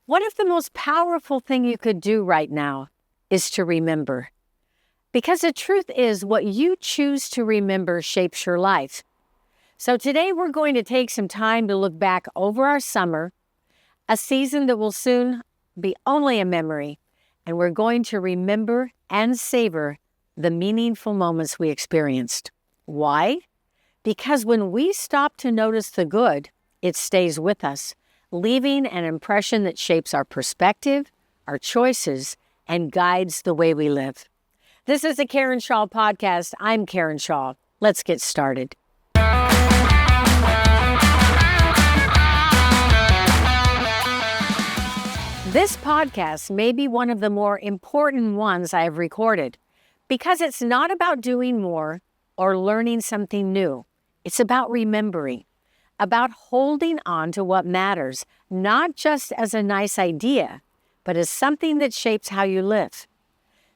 What if the most powerful thing you could do right now is to remember? Because the truth is, what you choose to remember shapes your life. So today we're going to take some time to look back over our summer, a season that will soon be only a memory, and we're going to remember and savor the meaningful moments we experienced. Why? Because when we stop to notice the good, it stays with us, leaving an impression that shapes our perspective, our choices, and guides the way we live. This is the Karen Shaw Podcast. I'm Karen Shaw. Let's get started. This podcast may be one of the more important ones I have recorded because it's not about doing more or learning something new. It's about remembering, about holding on to what matters, not just as a nice idea, but as something that shapes how you live.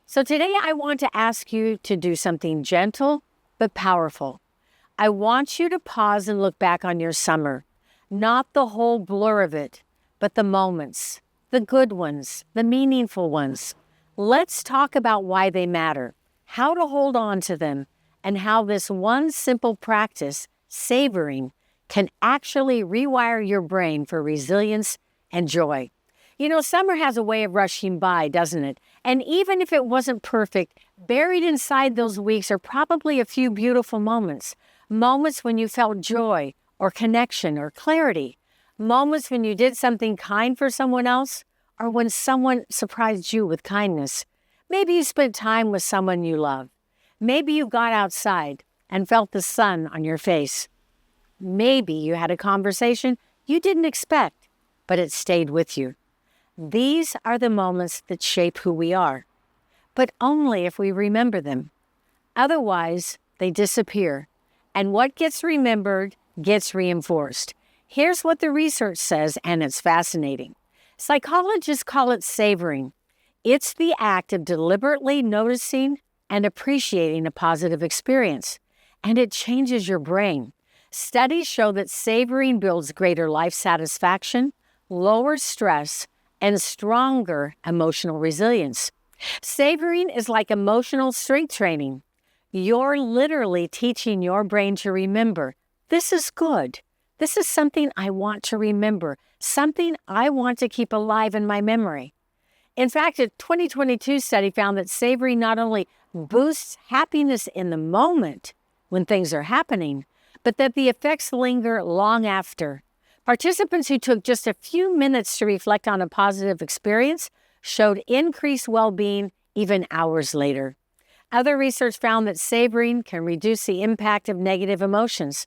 So today I want to ask you to do something gentle but powerful. I want you to pause and look back on your summer, not the whole blur of it, but the moments, the good ones, the meaningful ones. Let's talk about why they matter, how to hold on to them, and how this one simple practice, savoring, can actually rewire your brain for resilience and joy. You know, summer has a way of rushing by, doesn't it? And even if it wasn't perfect, buried inside those weeks are probably a few beautiful moments. Moments when you felt joy or connection or clarity. Moments when you did something kind for someone else or when someone surprised you with kindness. Maybe you spent time with someone you love. Maybe you got outside and felt the sun on your face. Maybe you had a conversation you didn't expect, but it stayed with you. These are the moments that shape who we are, but only if we remember them. Otherwise, they disappear, and what gets remembered gets reinforced. Here's what the research says, and it's fascinating. Psychologists call it savoring. It's the act of deliberately noticing and appreciating a positive experience, and it changes your brain. Studies show that savoring builds greater life satisfaction, lowers stress, and stronger emotional resilience. Savoring is like emotional strength training. You're literally teaching your brain to remember, this is good. This is something I want to remember, something I want to keep alive in my memory. In fact, a 2022 study found that savoring not only boosts happiness in the moment when things are happening, but that the effects linger long after. Participants who took just a few minutes to reflect on a positive experience showed increased well-being even hours later. Other research found that savoring can reduce the impact of negative emotions.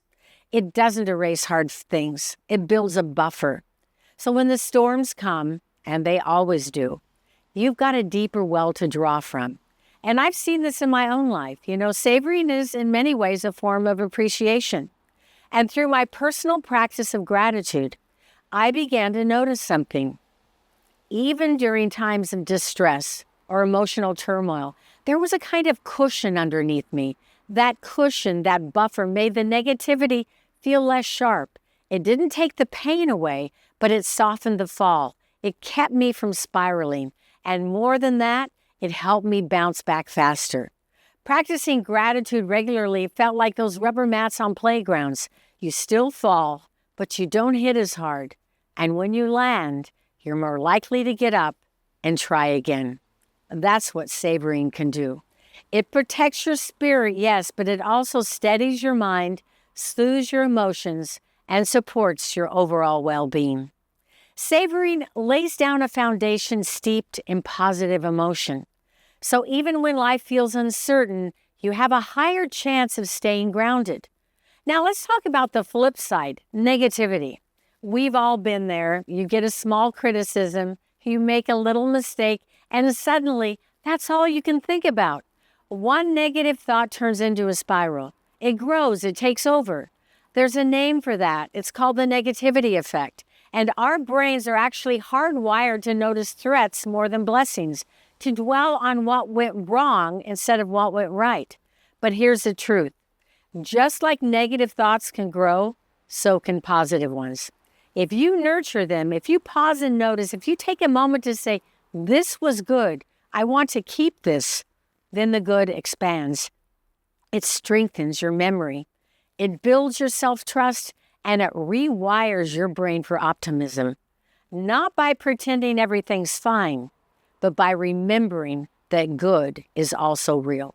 It doesn't erase hard things. It builds a buffer. So when the storms come, and they always do, you've got a deeper well to draw from. And I've seen this in my own life. You know, savoring is in many ways a form of appreciation. And through my personal practice of gratitude, I began to notice something. Even during times of distress or emotional turmoil, there was a kind of cushion underneath me. That cushion, that buffer, made the negativity feel less sharp. It didn't take the pain away, but it softened the fall. It kept me from spiraling. And more than that, it helped me bounce back faster. Practicing gratitude regularly felt like those rubber mats on playgrounds. You still fall, but you don't hit as hard. And when you land, you're more likely to get up and try again. That's what savoring can do. It protects your spirit, yes, but it also steadies your mind, soothes your emotions, and supports your overall well-being. Savoring lays down a foundation steeped in positive emotion. So even when life feels uncertain, you have a higher chance of staying grounded. Now let's talk about the flip side, negativity. We've all been there. You get a small criticism, you make a little mistake, and suddenly that's all you can think about. One negative thought turns into a spiral. It grows, it takes over. There's a name for that. It's called the negativity effect. And our brains are actually hardwired to notice threats more than blessings, to dwell on what went wrong instead of what went right. But here's the truth. Just like negative thoughts can grow, so can positive ones. If you nurture them, if you pause and notice, if you take a moment to say, this was good, I want to keep this, then the good expands. It strengthens your memory. It builds your self-trust, and it rewires your brain for optimism. Not by pretending everything's fine, but by remembering that good is also real.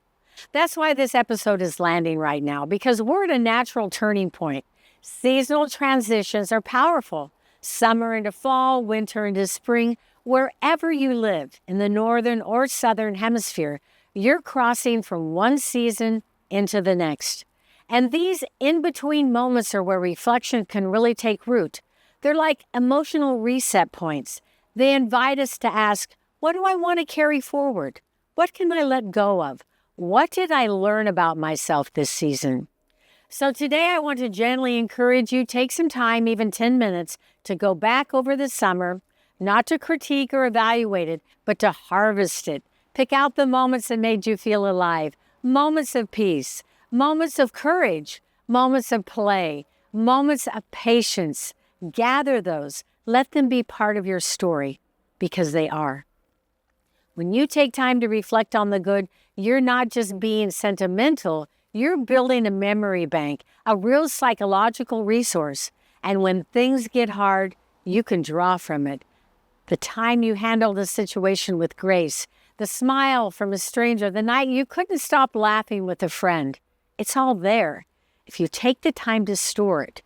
That's why this episode is landing right now, because we're at a natural turning point. Seasonal transitions are powerful. Summer into fall, winter into spring. Wherever you live, in the northern or southern hemisphere, you're crossing from one season into the next. And these in-between moments are where reflection can really take root. They're like emotional reset points. They invite us to ask, what do I want to carry forward? What can I let go of? What did I learn about myself this season? So today I want to gently encourage you, take some time, even 10 minutes, to go back over the summer, not to critique or evaluate it, but to harvest it. Pick out the moments that made you feel alive, moments of peace, moments of courage, moments of play, moments of patience. Gather those. Let them be part of your story, because they are. When you take time to reflect on the good, you're not just being sentimental, you're building a memory bank, a real psychological resource. And when things get hard, you can draw from it. The time you handled a situation with grace, the smile from a stranger, the night you couldn't stop laughing with a friend. It's all there if you take the time to store it.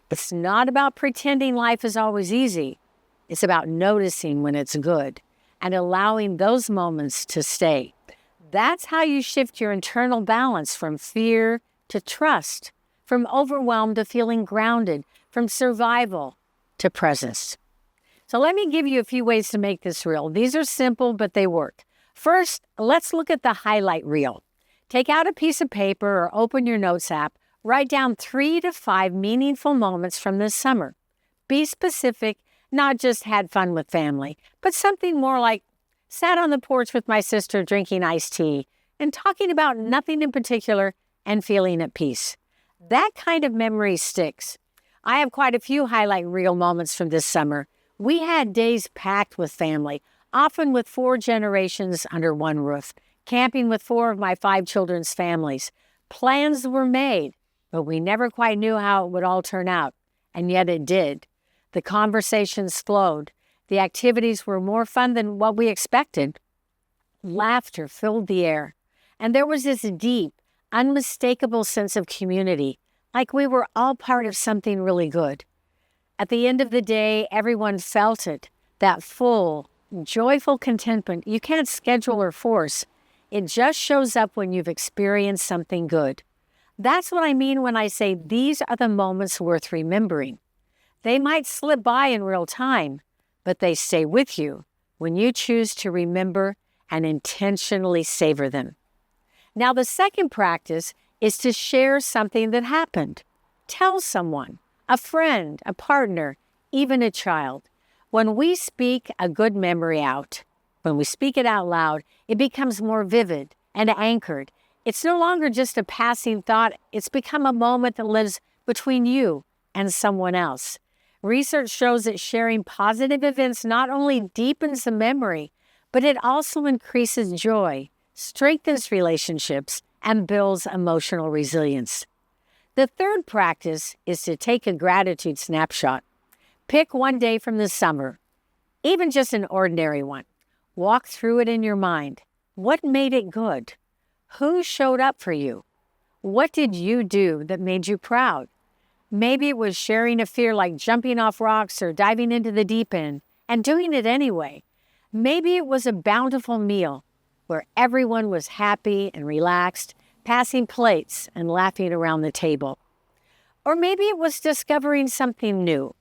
It's not about pretending life is always easy. It's about noticing when it's good and allowing those moments to stay. That's how you shift your internal balance from fear to trust, from overwhelm to feeling grounded, from survival to presence. So let me give you a few ways to make this real. These are simple, but they work. First, let's look at the highlight reel. Take out a piece of paper or open your notes app. Write down 3 to 5 meaningful moments from this summer. Be specific, not just had fun with family, but something more like sat on the porch with my sister drinking iced tea and talking about nothing in particular and feeling at peace. That kind of memory sticks. I have quite a few highlight reel moments from this summer. We had days packed with family, often with 4 generations under one roof, camping with 4 of my 5 children's families. Plans were made, but we never quite knew how it would all turn out, and yet it did. The conversations flowed. The activities were more fun than what we expected. Laughter filled the air, and there was this deep, unmistakable sense of community, like we were all part of something really good. At the end of the day, everyone felt it, that full, joyful contentment you can't schedule or force. It just shows up when you've experienced something good. That's what I mean when I say these are the moments worth remembering. They might slip by in real time, but they stay with you when you choose to remember and intentionally savor them. Now, the second practice is to share something that happened. Tell someone, a friend, a partner, even a child. When we speak a good memory out, when we speak it out loud, it becomes more vivid and anchored. It's no longer just a passing thought. It's become a moment that lives between you and someone else. Research shows that sharing positive events not only deepens the memory, but it also increases joy, strengthens relationships, and builds emotional resilience. The third practice is to take a gratitude snapshot. Pick one day from the summer, even just an ordinary one. Walk through it in your mind. What made it good? Who showed up for you? What did you do that made you proud? Maybe it was sharing a fear like jumping off rocks or diving into the deep end and doing it anyway. Maybe it was a bountiful meal where everyone was happy and relaxed, passing plates and laughing around the table. Or maybe it was discovering something new,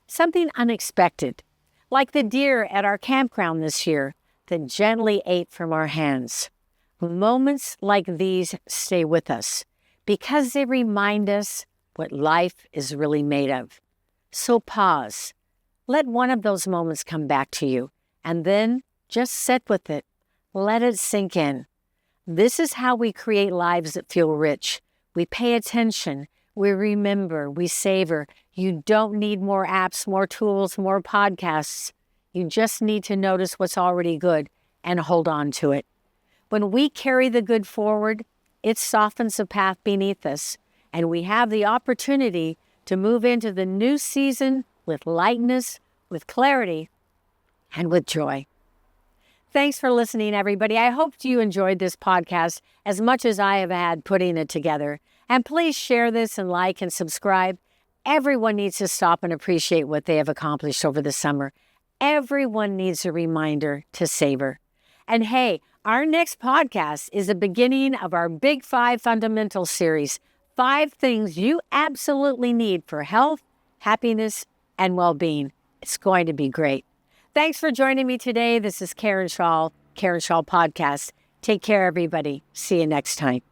something unexpected, like the deer at our campground this year that gently ate from our hands. Moments like these stay with us because they remind us what life is really made of. So pause. Let one of those moments come back to you, and then just sit with it. Let it sink in. This is how we create lives that feel rich. We pay attention, we remember, we savor. You don't need more apps, more tools, more podcasts. You just need to notice what's already good and hold on to it. When we carry the good forward, it softens the path beneath us, and we have the opportunity to move into the new season with lightness, with clarity, and with joy. Thanks for listening, everybody. I hope you enjoyed this podcast as much as I have had putting it together. And please share this and like and subscribe. Everyone needs to stop and appreciate what they have accomplished over the summer. Everyone needs a reminder to savor. And hey, our next podcast is the beginning of our Big 5 Fundamentals series. 5 things you absolutely need for health, happiness, and well-being. It's going to be great. Thanks for joining me today. This is Karen Shaw Podcast. Take care, everybody. See you next time.